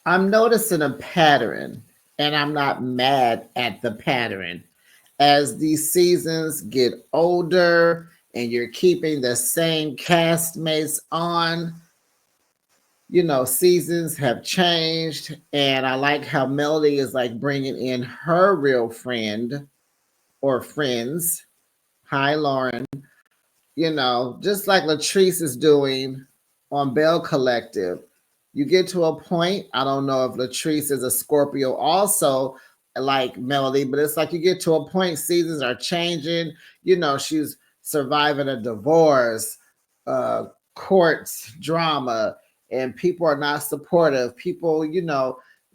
I'm noticing a pattern, and I'm not mad at the pattern. As these seasons get older and you're keeping the same castmates on, seasons have changed. And I like how Melody is like bringing in her real friend or friends. Hi, Lauren. Just like Latrice is doing on Bell Collective. You get to a point, I don't know if Latrice is a Scorpio also, like Melody, but it's like you get to a point, seasons are changing. She's surviving a divorce, uh, courts, drama, and people are not supportive. People,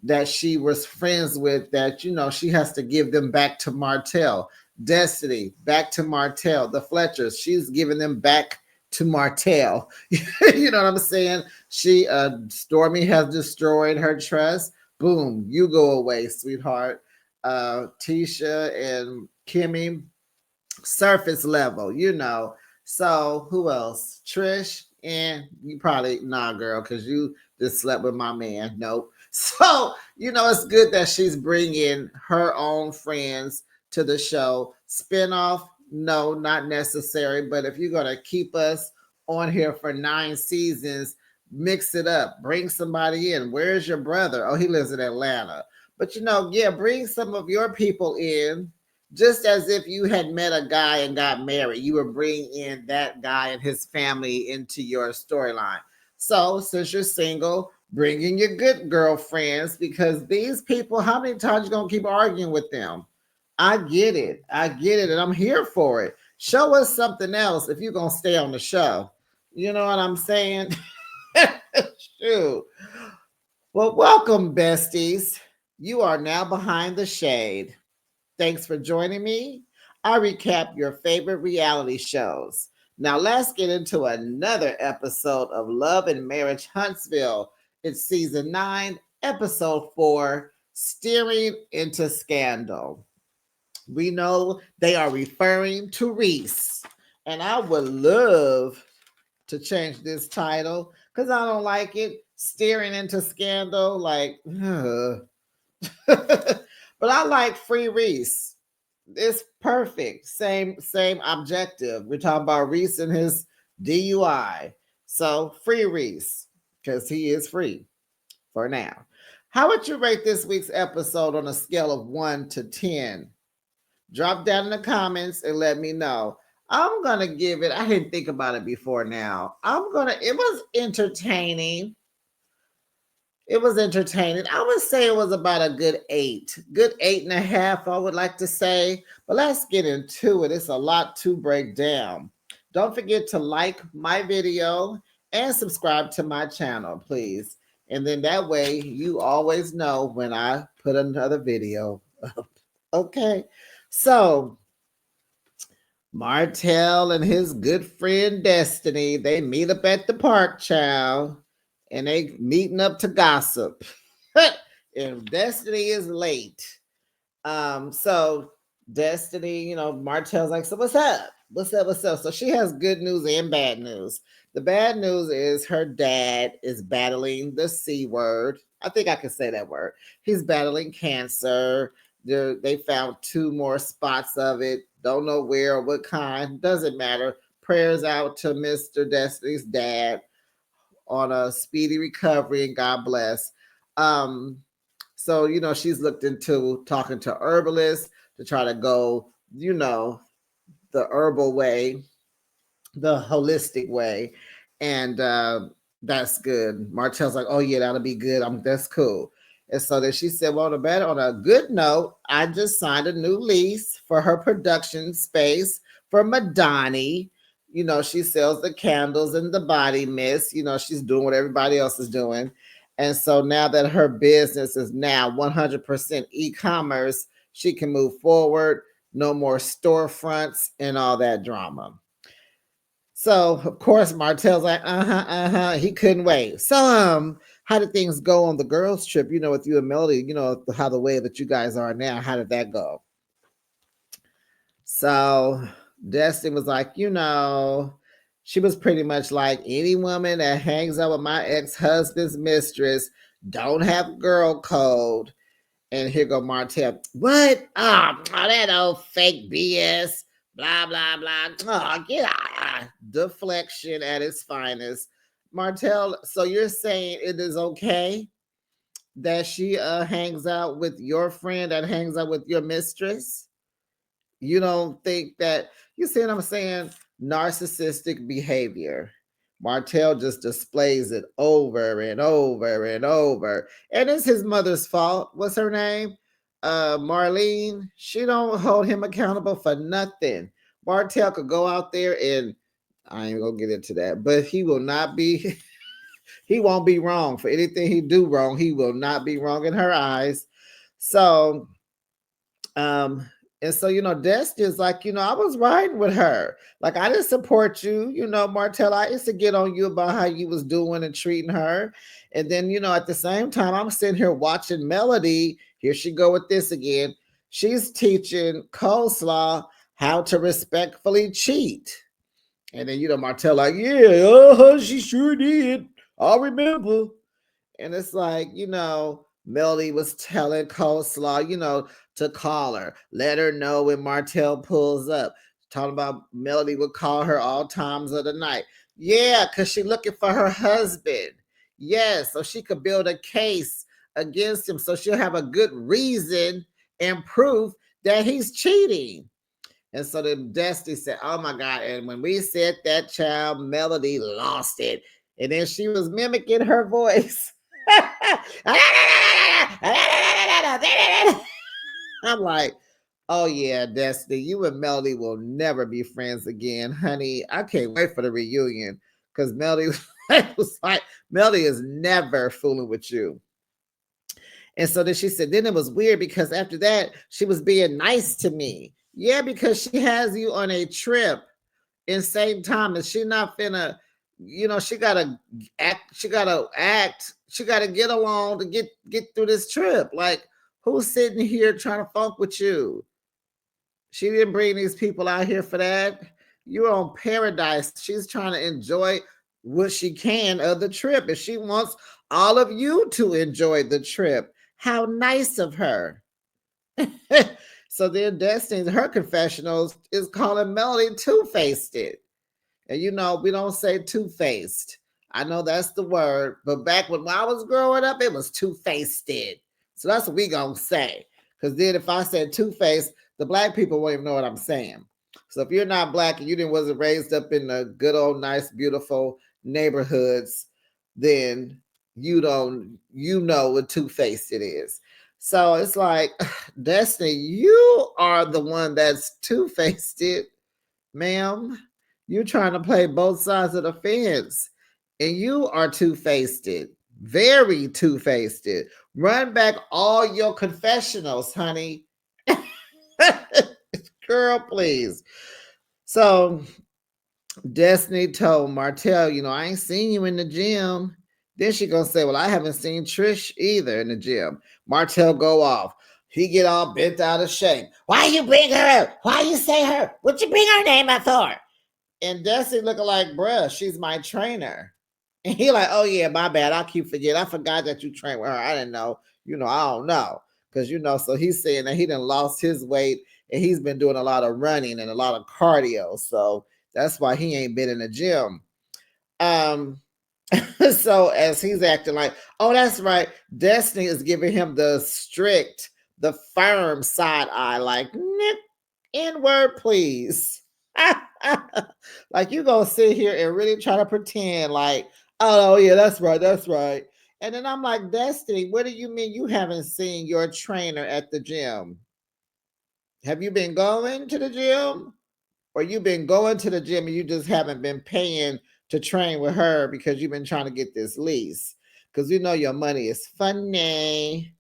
that she was friends with, that, she has to give them back to Martell. Destiny, back to Martell. The Fletchers, she's giving them back to Martell. You know what I'm saying? Stormy has destroyed her trust. Boom, you go away, sweetheart. Tisha and Kimmy, surface level. So who else? Trish, and you probably nah, girl, because you just slept with my man. Nope. So it's good that she's bringing her own friends to the show. Spinoff, no, not necessary. But if you're gonna keep us on here for 9 seasons, mix it up. Bring somebody in. Where's your brother? Oh, he lives in Atlanta. But yeah, bring some of your people in, just as if you had met a guy and got married. You would bring in that guy and his family into your storyline. So since you're single, bring in your good girlfriends, because these people, how many times you gonna keep arguing with them? I get it. I get it. And I'm here for it. Show us something else if you're gonna stay on the show. You know what I'm saying? Shoot. Well, welcome, besties. You are now behind the shade. Thanks for joining me. I recap your favorite reality shows. Now let's get into another episode of Love and Marriage Huntsville. It's season 9, episode 4, Steering into Scandal. We know they are referring to Reese. And I would love to change this title because I don't like it. Steering into Scandal, like, but I like Free Reese. It's perfect. Same objective. We're talking about Reese and his DUI. So free Reese, because he is free for now. How would you rate this week's episode on a scale of 1 to 10? Drop down in the comments and let me know. I'm gonna give it, I didn't think about it before now. It was entertaining. It was entertaining. I would say it was about a good 8. Good 8.5, I would like to say. But let's get into it. It's a lot to break down. Don't forget to like my video and subscribe to my channel, please. And then that way you always know when I put another video up. Okay. So Martell and his good friend Destiny, they meet up at the park, child, and they meeting up to gossip. And Destiny is late. So Destiny, Martell's like, so what's up? What's up? What's up? So she has good news and bad news. The bad news is her dad is battling the C word. I think I can say that word. He's battling cancer. They found 2 more spots of it. Don't know where or what kind. Doesn't matter. Prayers out to Mr. Destiny's dad on a speedy recovery, and God bless. So she's looked into talking to herbalists to try to go, the herbal way, the holistic way, and that's good. Martell's like, oh yeah, that'll be good. That's cool. And so then she said, well, on a good note, I just signed a new lease for her production space for Madani. She sells the candles and the body mist. She's doing what everybody else is doing. And so now that her business is now 100% e-commerce, she can move forward. No more storefronts and all that drama. So, of course, Martell's like, he couldn't wait. So, how did things go on the girls' trip, with you and Melody, how the way that you guys are now, how did that go? So, Destiny was like, she was pretty much like, any woman that hangs out with my ex-husband's mistress, don't have girl code. And here go Martell. What? That old fake BS. Blah blah blah. Oh, get out. Deflection at its finest. Martell, so you're saying it is okay that she hangs out with your friend that hangs out with your mistress? You don't think that, you see what I'm saying? Narcissistic behavior. Martell just displays it over and over and over. And it's his mother's fault. What's her name? Marlene. She don't hold him accountable for nothing. Martell could go out there and I ain't gonna get into that, but he will not be he won't be wrong for anything he do wrong. He will not be wrong in her eyes. So um, and so, Destiny is like, I was riding with her. Like, I didn't support you, Martell. I used to get on you about how you was doing and treating her. And then, at the same time, I'm sitting here watching Melody. Here she go with this again. She's teaching Coleslaw how to respectfully cheat. And then, Martell like, yeah, she sure did. I remember. And it's like, Melody was telling Coleslaw, to call her, let her know when Martell pulls up. Talking about Melody would call her all times of the night. Yeah, because she's looking for her husband. Yes, so she could build a case against him. So she'll have a good reason and proof that he's cheating. And so the Dusty said, oh my God. And when we said that, child, Melody lost it. And then she was mimicking her voice. I'm like, oh yeah, Destiny, you and Melody will never be friends again, honey. I can't wait for the reunion because Melody was like, Melody is never fooling with you. And so then she said, then it was weird because after that, she was being nice to me. Yeah, because she has you on a trip in St. Thomas. She not finna, she gotta act, she gotta get along to get through this trip. Like, who's sitting here trying to funk with you? She didn't bring these people out here for that. You're on paradise. She's trying to enjoy what she can of the trip. And she wants all of you to enjoy the trip. How nice of her. So then Destiny, her confessionals is calling Melody two-faced. And we don't say two-faced. I know that's the word, but back when I was growing up, it was two-faced. So that's what we gonna say. Because then if I said two-faced, the black people won't even know what I'm saying. So if you're not black and you wasn't raised up in the good old, nice, beautiful neighborhoods, then you know what two-faced it is. So it's like, Destiny, you are the one that's two-faced, ma'am. You're trying to play both sides of the fence. And you are two-faced. Very two-faced. Run back all your confessionals, honey. Girl, please. So Destiny told Martell, I ain't seen you in the gym. Then she gonna say, well, I haven't seen Trish either in the gym. Martell go off. He get all bent out of shape. Why you bring her up? Why you say her? What you bring her name up for? And Destiny looking like, bruh, she's my trainer. And he like, oh yeah, my bad. I keep forgetting. I forgot that you trained with her. I didn't know. I don't know. Because, so he's saying that he done lost his weight and he's been doing a lot of running and a lot of cardio. So that's why he ain't been in the gym. So as he's acting like, oh, that's right. Destiny is giving him the strict, the firm side eye, like, N-word, please. Like, you gonna sit here and really try to pretend like, oh yeah, that's right. And then I'm like, Destiny, what do you mean you haven't seen your trainer at the gym? Have you been going to the gym? Or you've been going to the gym and you just haven't been paying to train with her because you've been trying to get this lease? Because your money is funny.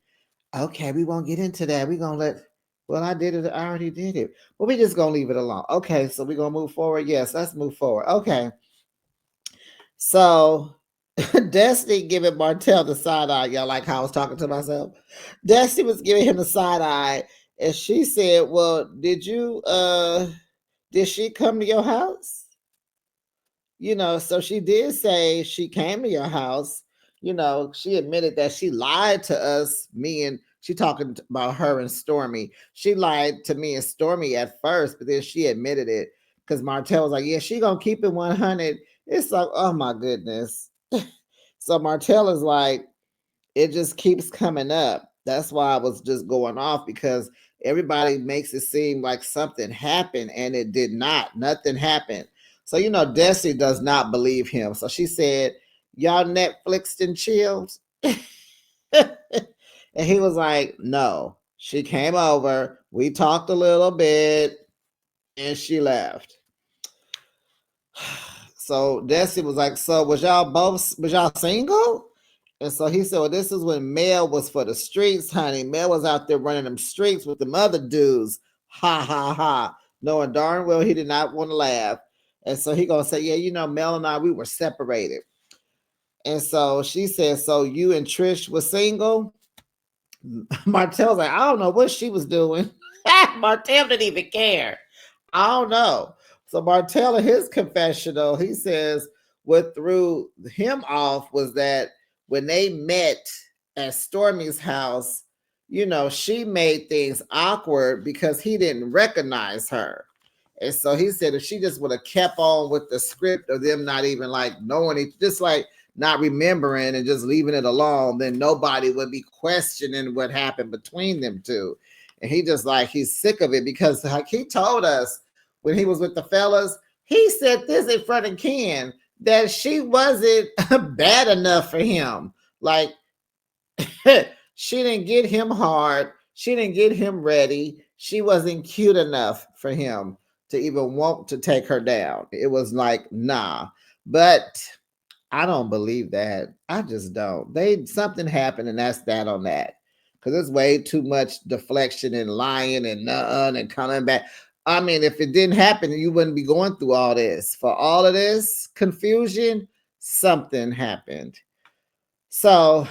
Okay, we won't get into that. We're gonna let, well, I did it, I already did it. But we're just gonna leave it alone. Okay, so we're gonna move forward. Yes, let's move forward. Okay. So Destiny giving Martell the side eye. Y'all like how I was talking to myself? Destiny was giving him the side eye, and she said, well, did she come to your house? So she did say she came to your house. she admitted that she lied to us, me and she talking about her and Stormy. She lied to me and Stormy at first, but then she admitted it because Martell was like, yeah, she gonna keep it 100. It's like, oh my goodness. So Martell is like, it just keeps coming up. That's why I was just going off because everybody makes it seem like something happened and it did not. Nothing happened. So, Desi does not believe him. So she said, y'all Netflixed and chilled. And he was like, no. She came over. We talked a little bit and she left. So Desi was like, so was y'all single? And so he said, well, this is when Mel was for the streets, honey. Mel was out there running them streets with them other dudes. Ha, ha, ha. Knowing darn well he did not want to laugh. And so he going to say, yeah, Mel and I, we were separated. And so she said, so you and Trish were single? Martell's like, I don't know what she was doing. Martell didn't even care. I don't know. So Martell, in his confessional, he says what threw him off was that when they met at Stormy's house, she made things awkward because he didn't recognize her. And so he said if she just would have kept on with the script of them not even like knowing it, just like not remembering and just leaving it alone, then nobody would be questioning what happened between them two. And he just like, he's sick of it because like he told us when he was with the fellas, he said this in front of Ken, that she wasn't bad enough for him. Like, she didn't get him hard. She didn't get him ready. She wasn't cute enough for him to even want to take her down. It was like, nah. But I don't believe that. I just don't. Something happened, and that's that on that. Because there's way too much deflection and lying and and coming back. I mean, if it didn't happen, you wouldn't be going through all this. For all of this confusion, something happened. So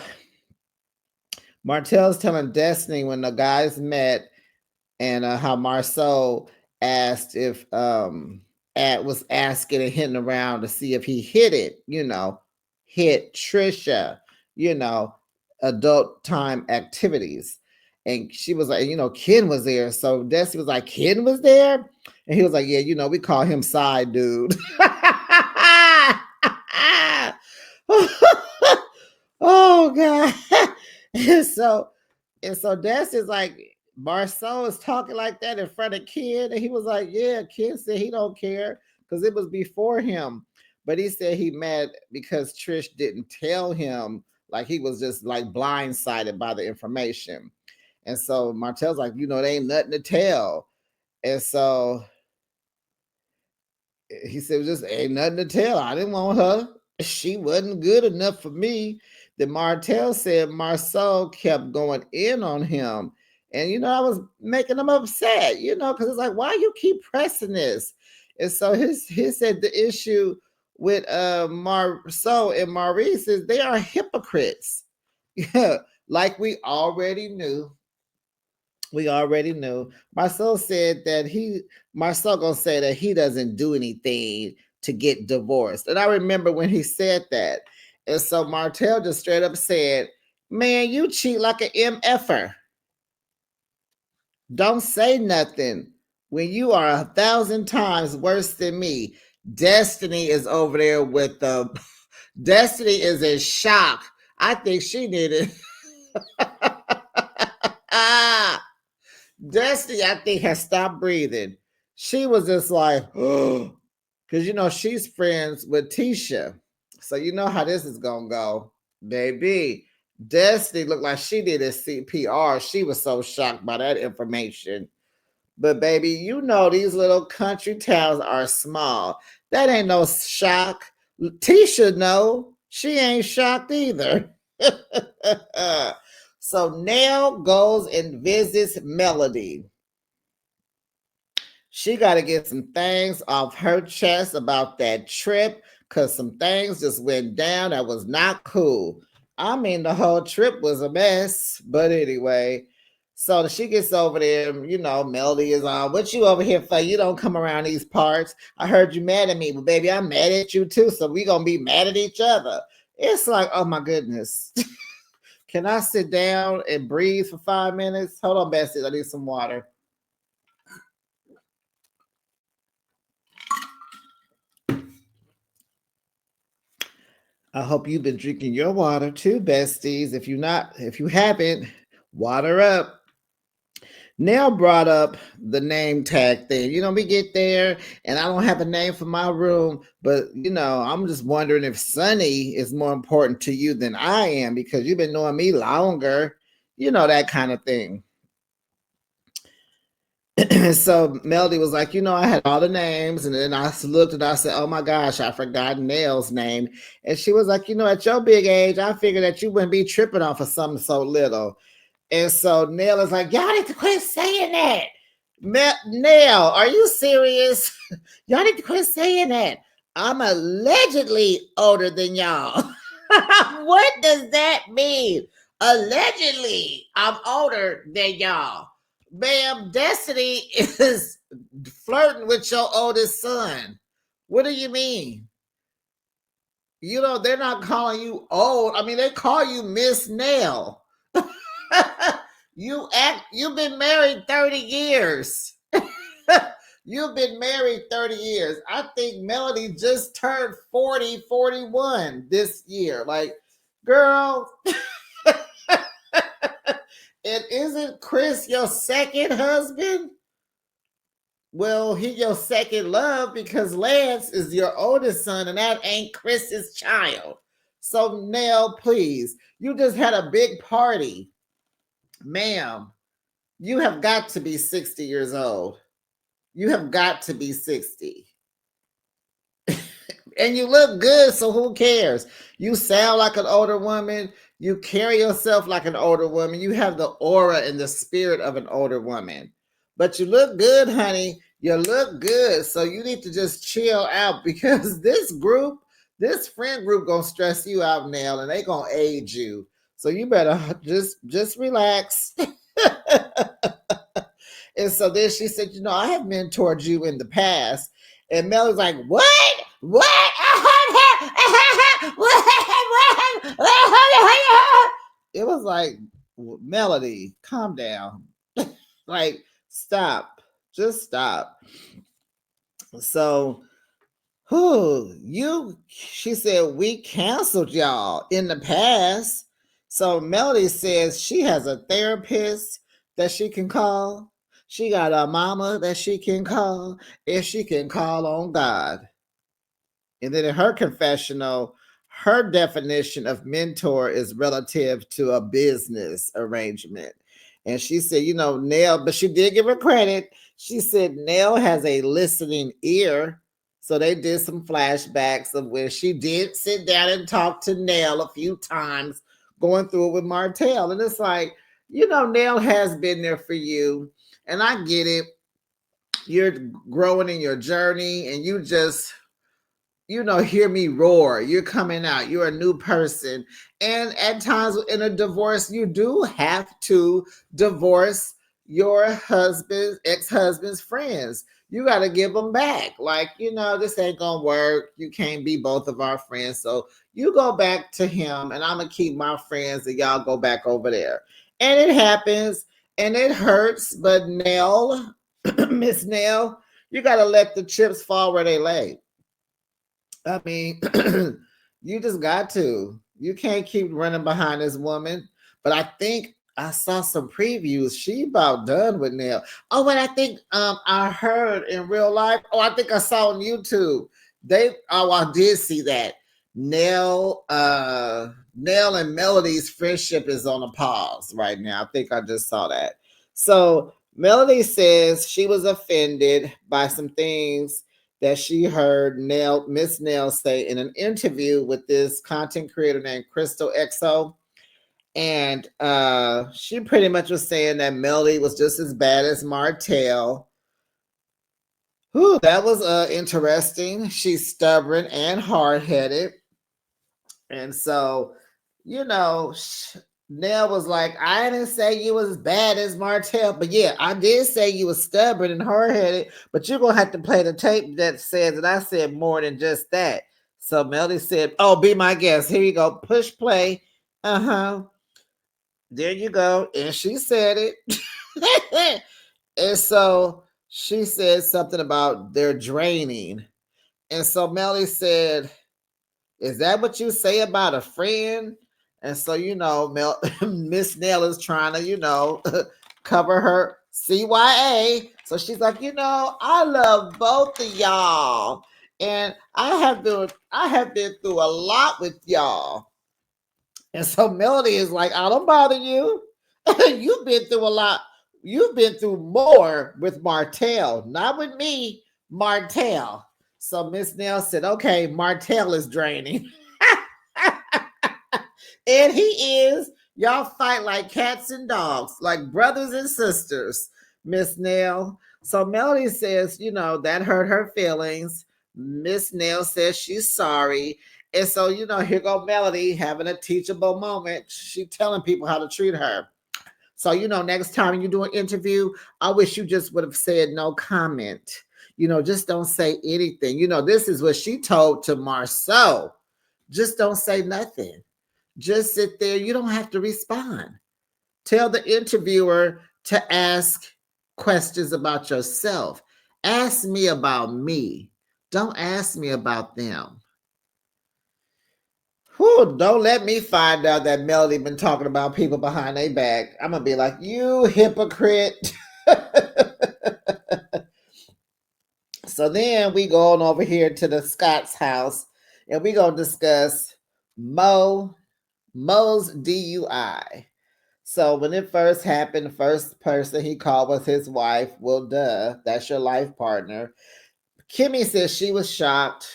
Martell's telling Destiny when the guys met and how Marceau asked if was asking and hitting around to see if he hit it, hit Trisha, adult time activities. And she was like, Ken was there. So Desi was like, Ken was there? And he was like, yeah, we call him side dude. Oh, God. And so Desi's like, Marceau is talking like that in front of Ken. And he was like, yeah, Ken said he don't care because it was before him. But he said he mad because Trish didn't tell him, like he was just like blindsided by the information. And so Martell's like, there ain't nothing to tell. And so he said, just ain't nothing to tell. I didn't want her. She wasn't good enough for me. Then Martell said Marceau kept going in on him. And, I was making him upset, because it's like, why you keep pressing this? And so he said the issue with Marceau and Maurice is they are hypocrites. Yeah, like we already knew. Marceau said that Marceau gonna say that he doesn't do anything to get divorced. And I remember when he said that. And so Martell just straight up said, man, you cheat like an MFer. Don't say nothing when you are 1,000 times worse than me. Destiny is over there with the Destiny is in shock. I think she needed Destiny, I think, has stopped breathing. She was just like, oh, because she's friends with Tisha. So you know how this is gonna go, baby. Destiny looked like she did a CPR. She was so shocked by that information. But baby, these little country towns are small. That ain't no shock. Tisha know. She ain't shocked either. So Nell goes and visits Melody. She got to get some things off her chest about that trip because some things just went down that was not cool. I mean, the whole trip was a mess. But anyway, so she gets over there, Melody is on. What you over here for? You don't come around these parts. I heard you mad at me, but baby, I'm mad at you too. So we going to be mad at each other. It's like, oh my goodness. Can I sit down and breathe for 5 minutes? Hold on, Besties. I need some water. I hope you've been drinking your water too, Besties. If you haven't, water up. Nell brought up the name tag thing. We get there and I don't have a name for my room, but I'm just wondering if Sunny is more important to you than I am because you've been knowing me longer, that kind of thing. So Melody was like, I had all the names, and then I looked and I said, oh my gosh, I forgot Nell's name. And she was like, at your big age, I figured that you wouldn't be tripping off of something so little. And so Nell is like, y'all need to quit saying that. Nell, are you serious? Y'all need to quit saying that. I'm allegedly older than y'all. What does that mean? Allegedly, I'm older than y'all. Ma'am, Destiny is flirting with your oldest son. What do you mean? They're not calling you old. I mean, they call you Miss Nell. You've been married 30 years. You've been married 30 years. I think Melody just turned 40, 41 this year. Like, girl. And isn't Chris your second husband? Well, he your second love because Lance is your oldest son and that ain't Chris's child. So, Nell, please, you just had a big party. Ma'am, you have got to be 60 years old. You have got to be 60. And you look good, so who cares? You sound like an older woman. You carry yourself like an older woman. You have the aura and the spirit of an older woman. But you look good, honey. You look good. So you need to just chill out because this friend group gonna stress you out now and they gonna age you. So you better just relax. And so then she said, I have mentored you in the past. And Mel was like, what? It was like, Melody, calm down. Like, stop. Just stop. So, she said, we canceled y'all in the past. So Melody says she has a therapist that she can call. She got a mama that she can call, and she can call on God. And then in her confessional, her definition of mentor is relative to a business arrangement. And she said, Nell, but she did give her credit. She said Nell has a listening ear. So they did some flashbacks of where she did sit down and talk to Nell a few times, going through it with Martell. And it's like, Nell has been there for you. And I get it. You're growing in your journey and you just, hear me roar. You're coming out. You're a new person. And at times in a divorce, you do have to divorce your ex-husband's friends. You got to give them back. Like, this ain't going to work. You can't be both of our friends. So you go back to him and I'm going to keep my friends and y'all go back over there. And it happens and it hurts. But Nell, Miss Nell, you got to let the chips fall where they lay. I mean, you just got to. You can't keep running behind this woman. But I think I saw some previews. She about done with Nell. Oh, and I think I heard in real life. Oh, I think I saw on YouTube. I did see that. Nell and Melody's friendship is on a pause right now. I think I just saw that. So Melody says she was offended by some things that she heard Miss Nell say in an interview with this content creator named Crystal XO. And she pretty much was saying that Melody was just as bad as Martell. That was interesting. She's stubborn and hard-headed. And so, Nell was like, I didn't say you was as bad as Martell, but yeah, I did say you was stubborn and hard-headed, but you're going to have to play the tape that says that I said more than just that. So Melody said, "Oh, be my guest. Here you go. Push play. Uh-huh. There you go." And she said it. And so she said something about they're draining. And so Melody said, "Is that what you say about a friend?" And so, Miss Nell is trying to, cover her CYA. So she's like, I love both of y'all. And I have been through a lot with y'all. And so Melody is like, I don't bother you. You've been through a lot. You've been through more with Martell, not with me, Martell. So Miss Nell said, okay, Martell is draining. And he is. Y'all fight like cats and dogs, like brothers and sisters, Miss Nell. So Melody says, that hurt her feelings. Miss Nell says she's sorry. And so, here go Melody having a teachable moment. She telling people how to treat her. So, next time you do an interview, I wish you just would have said no comment. Just don't say anything. This is what she told to Marceau. Just don't say nothing. Just sit there. You don't have to respond. Tell the interviewer to ask questions about yourself. Ask me about me. Don't ask me about them. Whew, don't let me find out that Melody been talking about people behind their back. I'm gonna be like, you hypocrite. So then we go on over here to the Scott's house, and we gonna discuss Mo's DUI. So when it first happened, the first person he called was his wife. Well, duh, that's your life partner. Kimmy says she was shocked.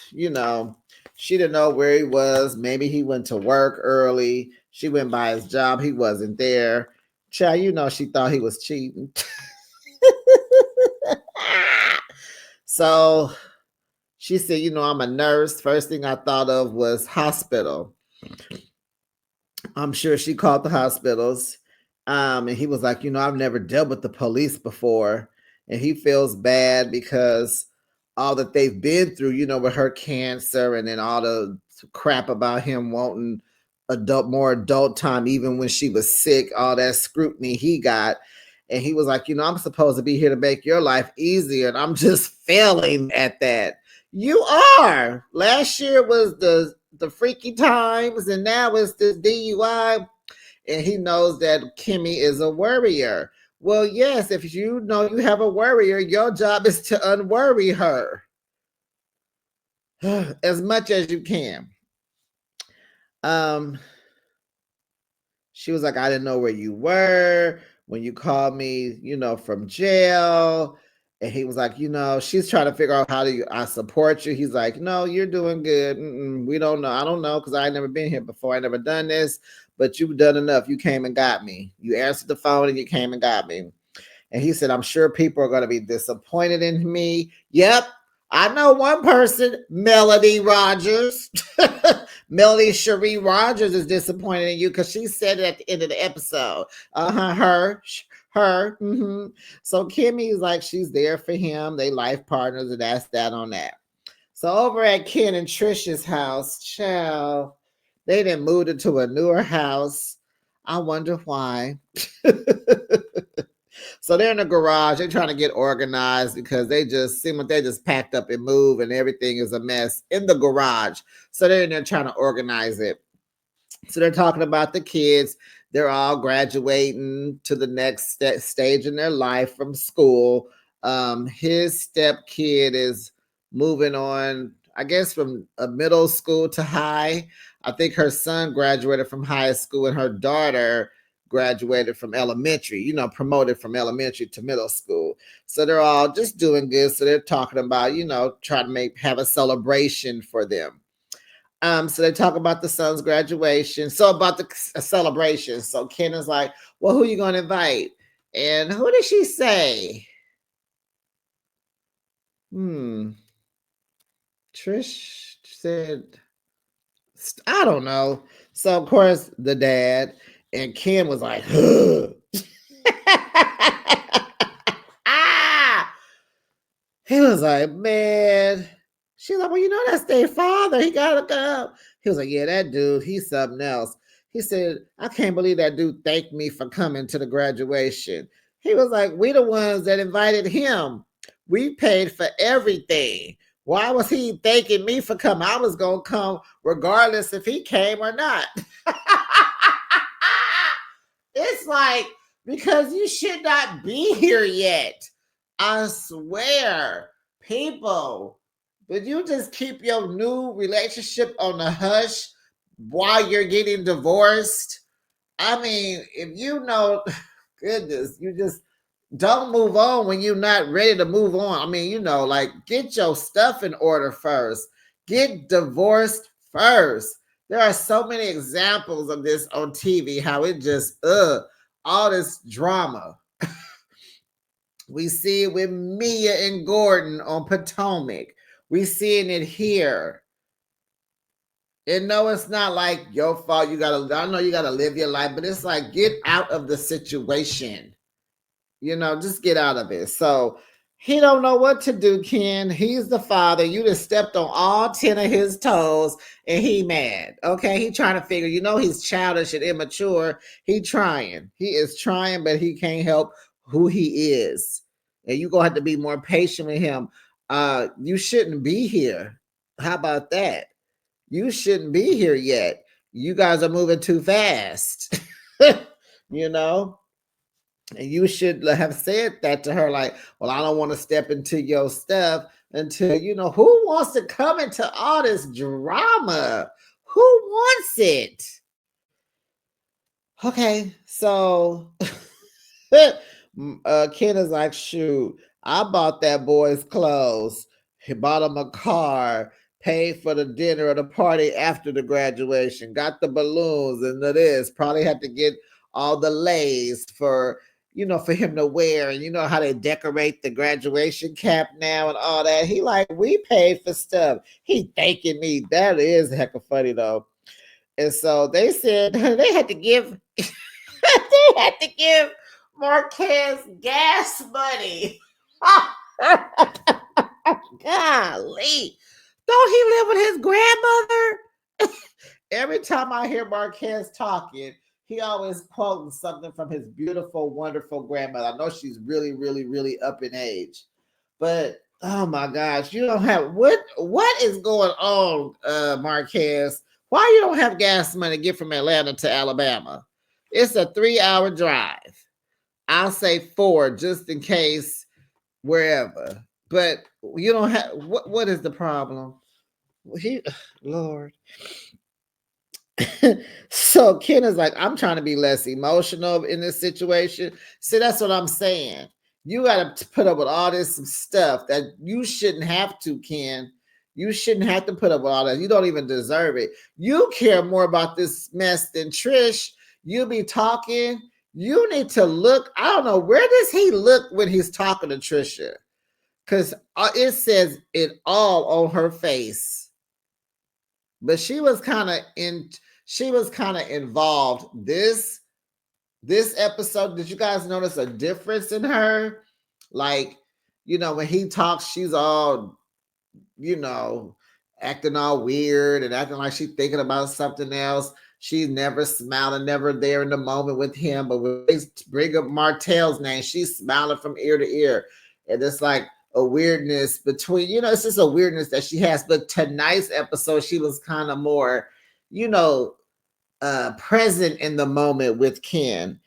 She didn't know where he was. Maybe he went to work early. She went by his job. He wasn't there. Child, she thought he was cheating. So she said, I'm a nurse. First thing I thought of was hospital. I'm sure she called the hospitals. And he was like, I've never dealt with the police before. And he feels bad because all that they've been through, with her cancer and then all the crap about him wanting more adult time, even when she was sick, all that scrutiny he got. And he was like, I'm supposed to be here to make your life easier. And I'm just failing at that. You are. Last year was the freaky times, and now it's this DUI. And he knows that Kimmy is a worrier. Well, yes, if you know you have a worrier, your job is to unworry her as much as you can. She was like, I didn't know where you were when you called me, from jail. And he was like, she's trying to figure out how do I support you. He's like, no, you're doing good. We don't know. I don't know because I ain't never been here before. I never done this, but you've done enough. You came and got me. You answered the phone and you came and got me. And he said, I'm sure people are going to be disappointed in me. Yep. I know one person, Melody Rogers. Melody Cherie Rogers is disappointed in you because she said it at the end of the episode. Her. Mm-hmm. So Kimmy's like, she's there for him. They life partners, and that's that on that. So over at Ken and Trisha's house, child, they done moved into a newer house. I wonder why. So they're in the garage. They're trying to get organized because they just seem like they just packed up and moved and everything is a mess in the garage. So they're in there trying to organize it. So they're talking about the kids. They're all graduating to the next stage in their life from school. His step kid is moving on, I guess, from a middle school to high. I think her son graduated from high school and her daughter graduated from elementary, promoted from elementary to middle school. So they're all just doing good. So they're talking about, trying to have a celebration for them. So they talk about the son's graduation. So about the celebration. So Ken is like, well, who are you going to invite? And who did she say? Trish said, I don't know. So of course the dad, and Ken was like, he was like, man, She's like, well, you know, that's their father. He gotta come. He was like, yeah, that dude, he's something else. He said, I can't believe that dude thanked me for coming to the graduation. He was like, we the ones that invited him. We paid for everything. Why was he thanking me for coming? I was gonna come regardless if he came or not. It's like, because you should not be here yet. I swear, people, but you just keep your new relationship on the hush while you're getting divorced. I mean, if you know, goodness, you just don't move on when you're not ready to move on. I mean, you know, like get your stuff in order first. Get divorced first. There are so many examples of this on TV, how it just, all this drama. We see it with Mia and Gordon on Potomac. We seeing it here. And no, it's not like your fault. I know you gotta live your life, but it's like get out of the situation. You know, just get out of it. So he don't know what to do, Ken. He's the father. You just stepped on all 10 of his toes and he mad. Okay. He trying to figure, you know, he's childish and immature. He trying. He is trying, but he can't help who he is. And you gonna have to be more patient with him. You shouldn't be here. How about that? You shouldn't be here yet. You guys are moving too fast. You know? And you should have said that to her, like, well, I don't want to step into your stuff until, you know, who wants to come into all this drama? Who wants it? Okay, so Ken is like, shoot, I bought that boy's clothes. He bought him a car, paid for the dinner or the party after the graduation, got the balloons and this, probably had to get all the lace for, you know, for him to wear. And you know how they decorate the graduation cap now and all that. He like, we paid for stuff. He thanking me. That is heck of funny though. And so they said they had to give they had to give Marquez gas money. Golly. Don't he live with his grandmother? Every time I hear Marquez talking, he always quoting something from his beautiful, wonderful grandmother. I know she's really, really, really up in age. But oh my gosh, you don't have what is going on, Marquez? Why you don't have gas money to get from Atlanta to Alabama? It's a 3-hour drive. I'll say 4 just in case wherever. But you don't have what is the problem? He Lord. So Ken is like, I'm trying to be less emotional in this situation. See, that's what I'm saying. You got to put up with all this stuff that you shouldn't have to, Ken. You shouldn't have to put up with all that. You don't even deserve it. You care more about this mess than Trish. You be talking. You need to look. I don't know. Where does he look when he's talking to Trisha? Because it says it all on her face. But she was kind of involved this episode. Did you guys notice a difference in her? Like, you know, when he talks, she's all, you know, acting all weird and acting like she's thinking about something else. She's never smiling, never there in the moment with him. But when they bring up Martell's name, she's smiling from ear to ear. And it's like a weirdness between, you know, it's just a weirdness that she has. But tonight's episode, she was kind of more, you know, present in the moment with Ken.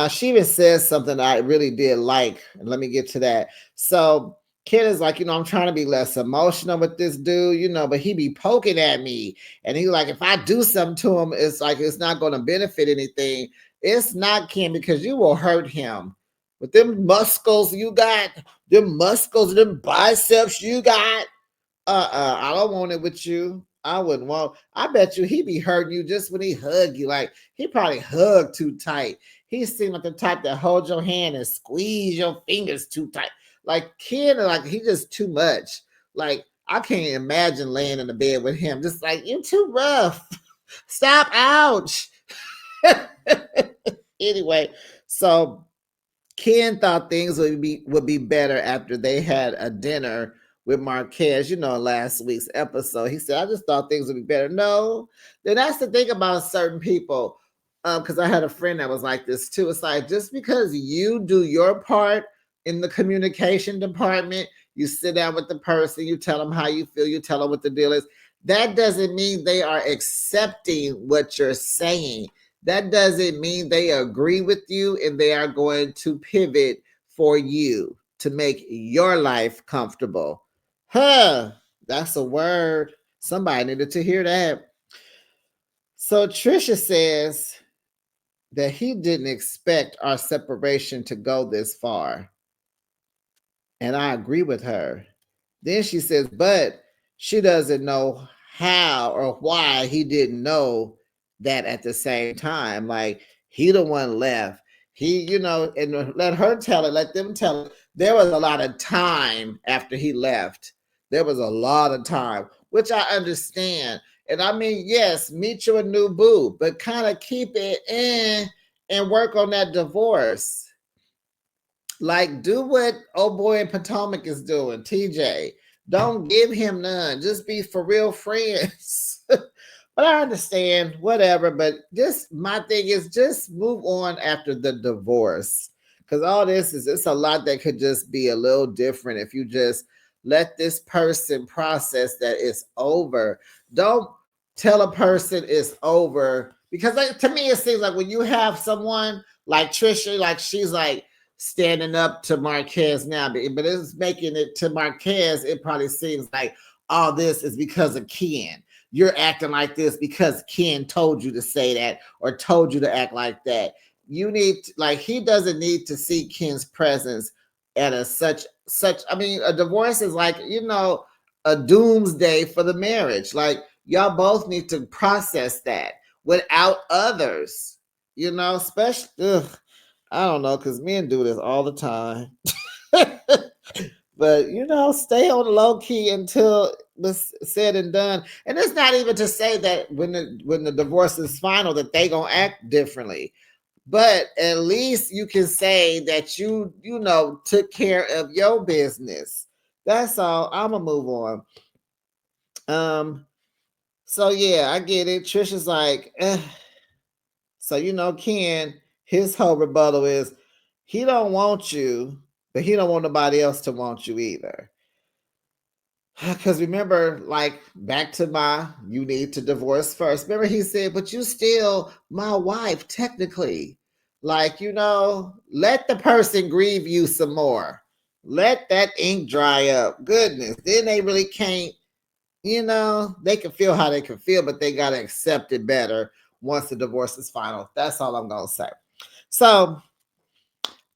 She even says something I really did like. Let me get to that. So Ken is like, you know, I'm trying to be less emotional with this dude, you know, but he be poking at me. And he's like, if I do something to him, it's like it's not going to benefit anything. It's not, Ken, because you will hurt him. With them muscles you got, them muscles, them biceps you got, I don't want it with you. I wouldn't want. I bet you he be hurting you just when he hug you. Like he probably hugged too tight. He seemed like the type that hold your hand and squeeze your fingers too tight. Like Ken, like he just too much. Like I can't imagine laying in the bed with him. Just like you're too rough. Stop. Ouch. Anyway, so Ken thought things would be better after they had a dinner with Marquez, last week's episode. He said, I just thought things would be better. No, then that's the thing about certain people. Because I had a friend that was like this too. It's like, just because you do your part in the communication department, you sit down with the person, you tell them how you feel, you tell them what the deal is. That doesn't mean they are accepting what you're saying. That doesn't mean they agree with you and they are going to pivot for you to make your life comfortable. That's a word. Somebody needed to hear that. So Trisha says that he didn't expect our separation to go this far. And I agree with her. Then she says, but she doesn't know how or why he didn't know that at the same time. Like, he the one left. He, and let her tell it, let them tell it. There was a lot of time after he left. There was a lot of time, which I understand. And I mean, yes, meet you a new boo, but kind of keep it in and work on that divorce. Like, do what old boy in Potomac is doing, TJ. Don't give him none. Just be for real friends. But I understand, whatever. But just my thing is just move on after the divorce. Because all this is, it's a lot that could just be a little different if you just let this person process that it's over. Don't tell a person it's over. Because to me, it seems like when you have someone like Trisha, like she's like, standing up to Marquez now, but it's making it to Marquez. It probably seems like all this is because of Ken. You're acting like this because Ken told you to say that or told you to act like that. You need he doesn't need to see Ken's presence at such. I mean, a divorce is like, a doomsday for the marriage. Like, y'all both need to process that without others. Especially. I don't know, because men do this all the time. But, stay on the low key until it's said and done. And it's not even to say that when the divorce is final that they going to act differently. But at least you can say that you took care of your business. That's all. I'm going to move on. So, yeah, I get it. Trisha's like, So, Ken, his whole rebuttal is he don't want you, but he don't want nobody else to want you either. Because remember, back to you need to divorce first. Remember he said, but you still my wife, technically. Let the person grieve you some more. Let that ink dry up. Goodness. Then they really can't, they can feel how they can feel, but they got to accept it better once the divorce is final. That's all I'm going to say. So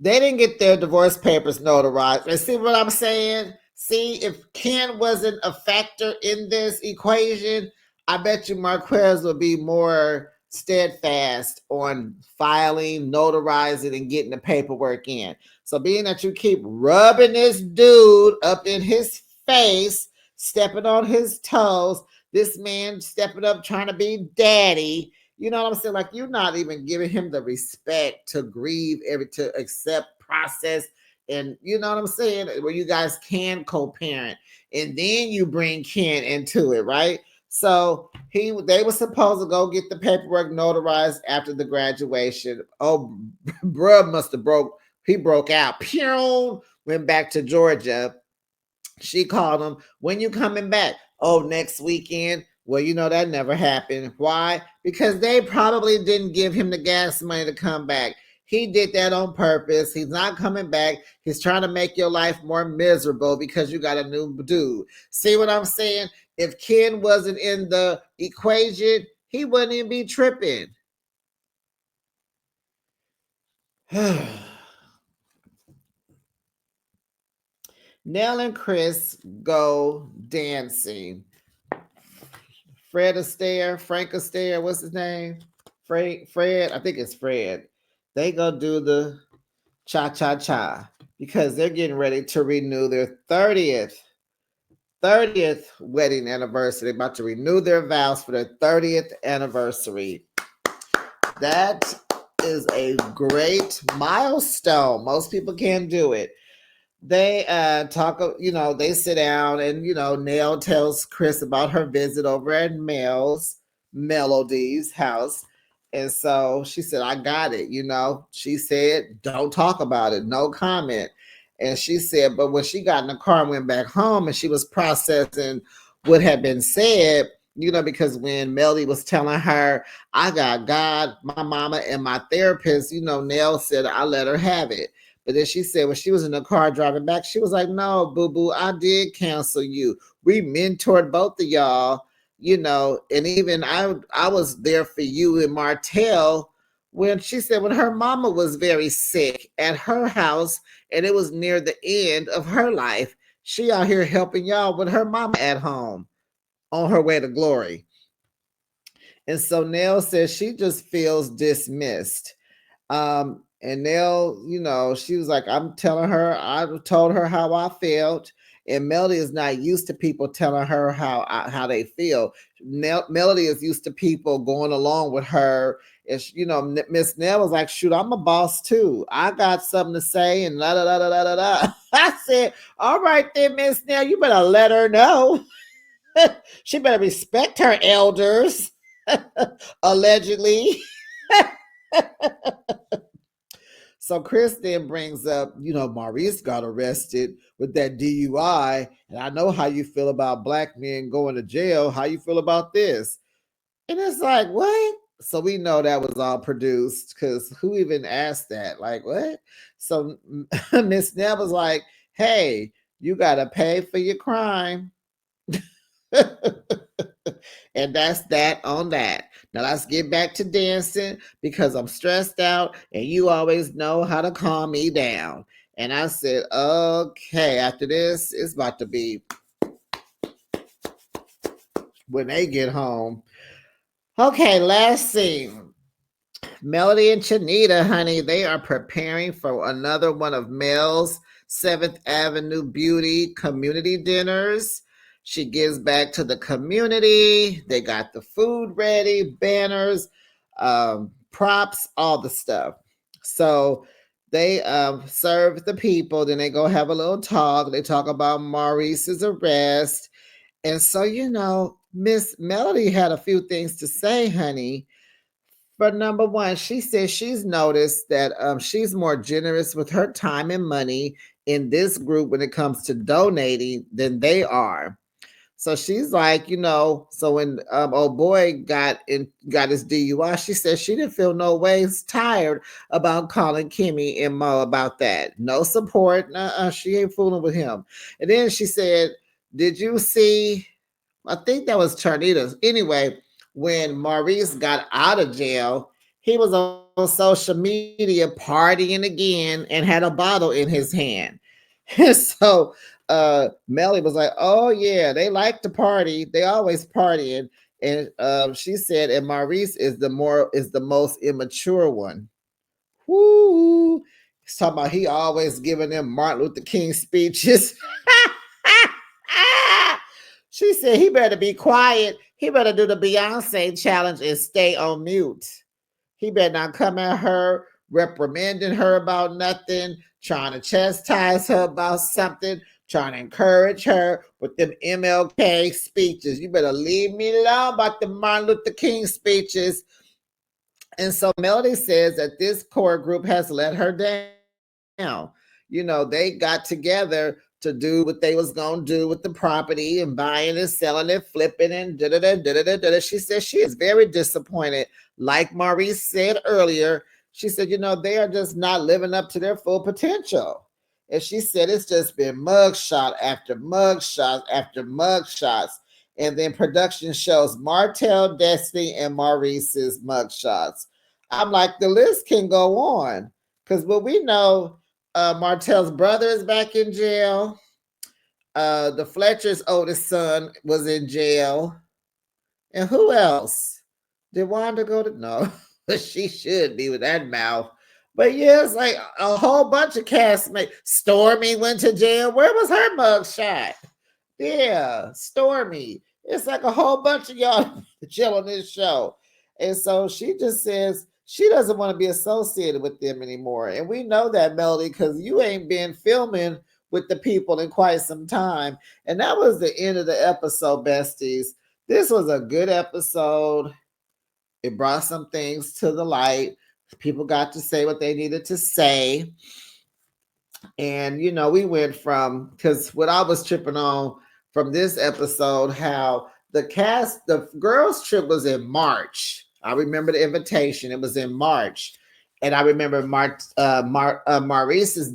they didn't get their divorce papers notarized. And see what I'm saying? See, if Ken wasn't a factor in this equation, I bet you Marquez would be more steadfast on filing, notarizing, and getting the paperwork in. So being that you keep rubbing this dude up in his face, stepping on his toes, this man stepping up trying to be daddy, you know what I'm saying? Like, you're not even giving him the respect to grieve, to accept, process, and you know what I'm saying? Where you guys can co-parent, and then you bring Ken into it, right? So they were supposed to go get the paperwork notarized after the graduation. Oh, bruh must have broke out. Pew, went back to Georgia. She called him, when you coming back? Oh, next weekend. Well, that never happened. Why? Because they probably didn't give him the gas money to come back. He did that on purpose. He's not coming back. He's trying to make your life more miserable because you got a new dude. See what I'm saying? If Ken wasn't in the equation, he wouldn't even be tripping. Nell and Chris go dancing. Frank Astaire, what's his name? Fred, I think it's Fred. They go do the cha-cha-cha because they're getting ready to renew their 30th wedding anniversary. They're about to renew their vows for their 30th anniversary. That is a great milestone. Most people can't do it. they talk, they sit down and, Nell tells Chris about her visit over at Melody's house. And so she said, I got it. She said, don't talk about it, no comment. And she said, but when she got in the car and went back home and she was processing what had been said, because when Melody was telling her, I got God, my mama, and my therapist, Nell said, I let her have it. But then she said when she was in the car driving back, she was like, no, boo boo, I did cancel you. We mentored both of y'all, and even I was there for you and Martell when she said when her mama was very sick at her house and it was near the end of her life. She out here helping y'all with her mama at home on her way to glory. And so Nell says she just feels dismissed. And Nell, she was like, I'm telling her, I told her how I felt. And Melody is not used to people telling her how they feel. Melody is used to people going along with her. And Miss Nell was like, shoot, I'm a boss too. I got something to say and da da da da da da. I said, all right then, Miss Nell, you better let her know. She better respect her elders, allegedly. So Chris then brings up, Maurice got arrested with that DUI, and I know how you feel about black men going to jail. How you feel about this? And it's like, what? So we know that was all produced because who even asked that? Like, what? So Miss Nell was like, hey, you got to pay for your crime. And that's that on that. Now let's get back to dancing because I'm stressed out and you always know how to calm me down. And I said, okay, after this, it's about to be when they get home. Okay, last scene. Melody and Chanita, honey, they are preparing for another one of Mel's 7th Avenue Beauty community dinners. She gives back to the community. They got the food ready, banners, props, all the stuff. So they serve the people. Then they go have a little talk. They talk about Maurice's arrest. And so, Miss Melody had a few things to say, honey. But number one, she says she's noticed that she's more generous with her time and money in this group when it comes to donating than they are. So she's like, so when old boy got his DUI, she said she didn't feel no ways tired about calling Kimmy and Mo about that. No support. She ain't fooling with him. And then she said, did you see, I think that was Charnita's. Anyway, when Maurice got out of jail, he was on social media partying again and had a bottle in his hand. So Melly was like, oh yeah, they like to party. They always partying. And she said, and Maurice is the most immature one. Woo! He's talking about he always giving them Martin Luther King speeches. She said he better be quiet. He better do the Beyonce challenge and stay on mute. He better not come at her, reprimanding her about nothing, trying to chastise her about something, trying to encourage her with them MLK speeches. You better leave me alone about the Martin Luther King speeches. And so Melody says that this core group has let her down. They got together to do what they was gonna do with the property and buying and selling it, flipping and da da da da da da. She says she is very disappointed. Like Maurice said earlier, she said, they are just not living up to their full potential. And she said it's just been mugshot after mugshot after mugshots. And then production shows Martell, Destiny, and Maurice's mugshots. I'm like, the list can go on. Because what we know, Martell's brother is back in jail. The Fletcher's oldest son was in jail. And who else? Did Wanda go to? No, she should be with that mouth. But yeah, it's like a whole bunch of castmates. Stormy went to jail. Where was her mugshot? Yeah, Stormy. It's like a whole bunch of y'all chill on this show. And so she just says she doesn't want to be associated with them anymore. And we know that, Melody, because you ain't been filming with the people in quite some time. And that was the end of the episode, besties. This was a good episode. It brought some things to the light. People got to say what they needed to say. And, you know, we went from, because what I was tripping on from this episode, how the girls' trip was in March. I remember the invitation, it was in March. And I remember Maurice's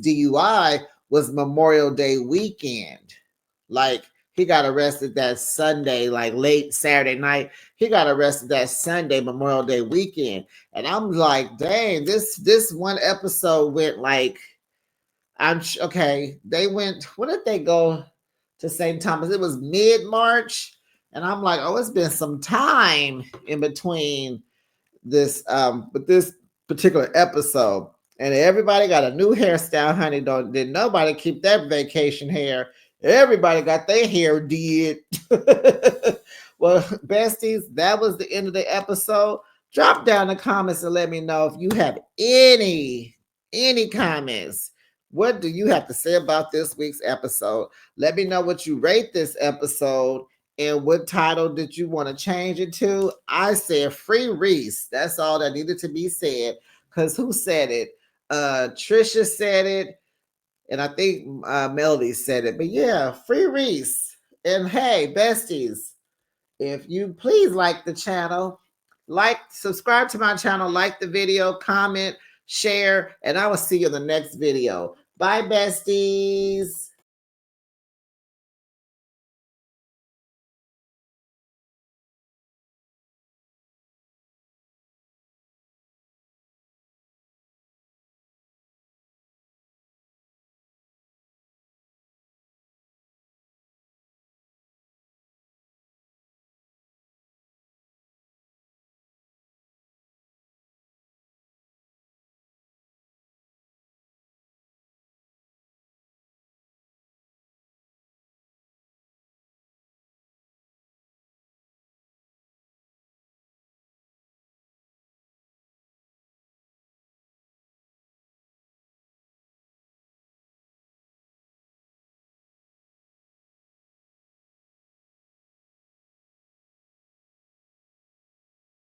DUI was Memorial Day weekend. Like, he got arrested that Sunday, like late Saturday night. He got arrested that Sunday, Memorial Day weekend. And I'm like, dang, this one episode went like, okay. They went. When did they go to St. Thomas? It was mid-March, and I'm like, oh, it's been some time in between this, with this particular episode, and everybody got a new hairstyle. Honey, did nobody keep that vacation hair? Everybody got their hair did. Well, besties, that was the end of the episode. Drop down the comments and let me know if you have any comments. What do you have to say about this week's episode? Let me know what you rate this episode and what title did you want to change it to. I said Free Reese. That's all that needed to be said. Because who said it? Trisha said it. And I think Melody said it. But yeah, Free Reese. And hey, besties, if you please like the channel, subscribe to my channel, like the video, comment, share, and I will see you in the next video. Bye, besties.